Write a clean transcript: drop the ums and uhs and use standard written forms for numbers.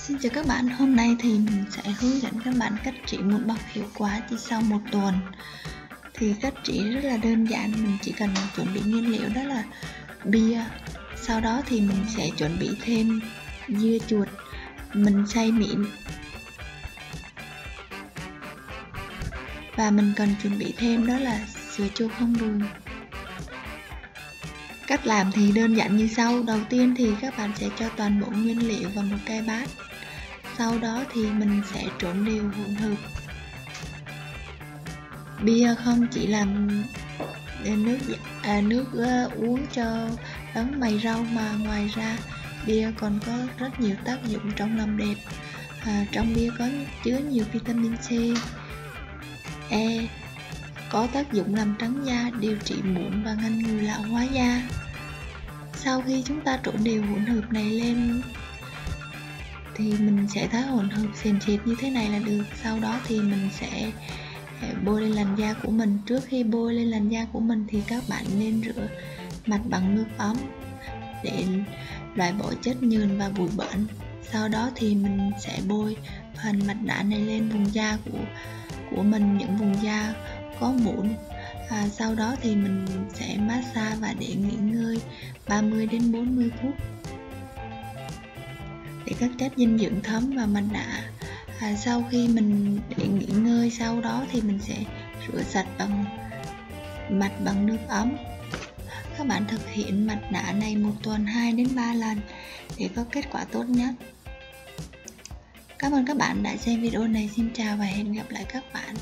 Xin chào các bạn, hôm nay thì mình sẽ hướng dẫn các bạn cách trị mụn bọc hiệu quả chỉ sau 1 tuần. Thì cách trị rất là đơn giản, mình chỉ cần chuẩn bị nguyên liệu đó là bia. Sau đó thì mình sẽ chuẩn bị thêm dưa chuột, mình xay mịn. Và mình cần chuẩn bị thêm đó là sữa chua không đường. Cách làm thì đơn giản như sau. Đầu tiên thì các bạn sẽ cho toàn bộ nguyên liệu vào một cái bát. Sau đó thì mình sẽ trộn đều hỗn hợp. Bia không chỉ làm nước uống cho đấng mày rau mà ngoài ra bia còn có rất nhiều tác dụng trong làm đẹp. Trong bia có chứa nhiều vitamin C, E, có tác dụng làm trắng da, điều trị mụn và ngăn ngừa lão hóa da. Sau khi chúng ta trộn đều hỗn hợp này lên thì mình sẽ thái hỗn hợp sền sệt như thế này là được. Sau đó thì mình sẽ bôi lên làn da của mình. Trước khi bôi lên làn da của mình thì các bạn nên rửa mặt bằng nước ấm để loại bỏ chất nhờn và bụi bẩn. Sau đó thì mình sẽ bôi phần mặt nạ này lên vùng da của mình, những vùng da có mụn. Sau đó thì mình sẽ massage và để nghỉ ngơi 30 đến 40 phút để các chất dinh dưỡng thấm vào mặt nạ. Sau khi mình để nghỉ ngơi, sau đó thì mình sẽ rửa sạch mặt bằng nước ấm. Các bạn thực hiện mặt nạ này 1 tuần 2 đến 3 lần để có kết quả tốt nhất. Cảm ơn các bạn đã xem video này. Xin chào và hẹn gặp lại các bạn.